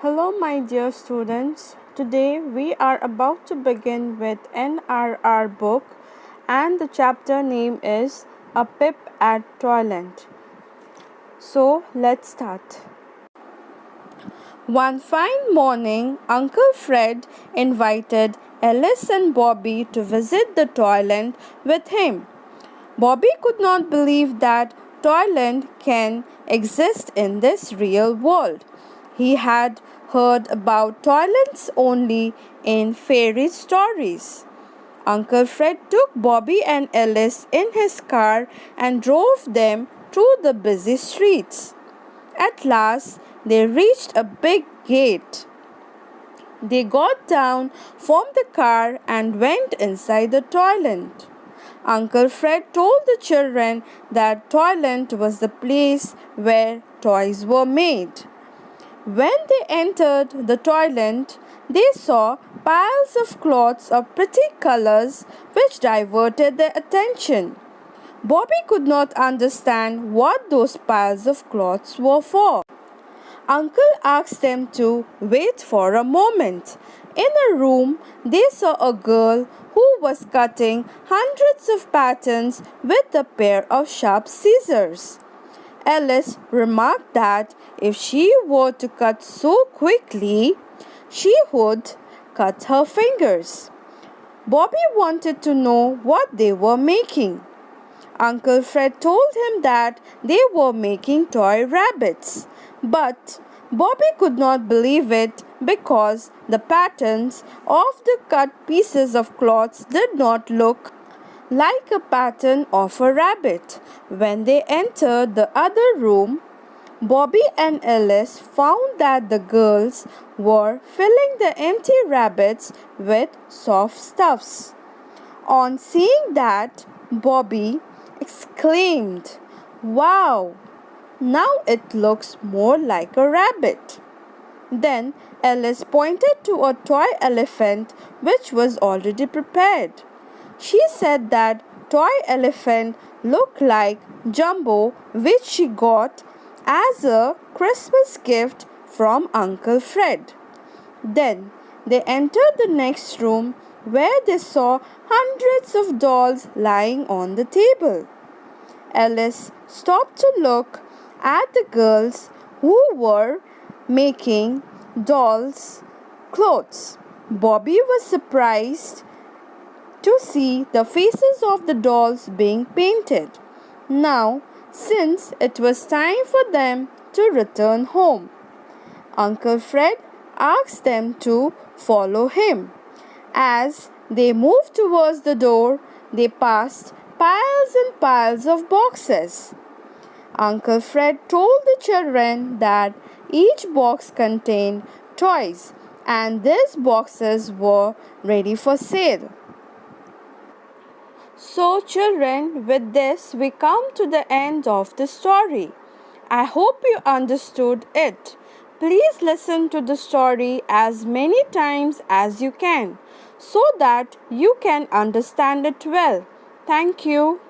Hello, my dear students. Today we are about to begin with NRR book, and the chapter name is A Pip at Toyland. So let's start. One fine morning, Uncle Fred invited Alice and Bobby to visit the Toyland with him. Bobby could not believe that Toyland can exist in this real world. He had heard about Toylands only in fairy stories. Uncle Fred took Bobby and Alice in his car and drove them through the busy streets. At last, they reached a big gate. They got down from the car and went inside the Toyland. Uncle Fred told the children that Toyland was the place where toys were made. When they entered the Toyland, they saw piles of clothes of pretty colors which diverted their attention. Bobby could not understand what those piles of clothes were for. Uncle asked them to wait for a moment. In a room, they saw a girl who was cutting hundreds of patterns with a pair of sharp scissors. Alice remarked that if she were to cut so quickly, she would cut her fingers. Bobby wanted to know what they were making. Uncle Fred told him that they were making toy rabbits. But Bobby could not believe it because the patterns of the cut pieces of cloths did not look like a pattern of a rabbit. When they entered the other room, Bobby and Alice found that the girls were filling the empty rabbits with soft stuffs. On seeing that, Bobby exclaimed, "Wow! Now it looks more like a rabbit." Then Alice pointed to a toy elephant which was already prepared. She said that toy elephant looked like Jumbo, which she got as a Christmas gift from Uncle Fred. Then they entered the next room where they saw hundreds of dolls lying on the table. Alice stopped to look at the girls who were making dolls' clothes. Bobby was surprised to see the faces of the dolls being painted. Now, since it was time for them to return home, Uncle Fred asked them to follow him. As they moved towards the door, they passed piles and piles of boxes. Uncle Fred told the children that each box contained toys and these boxes were ready for sale. So, children, with this we come to the end of the story. I hope you understood it. Please listen to the story as many times as you can so that you can understand it well. Thank you.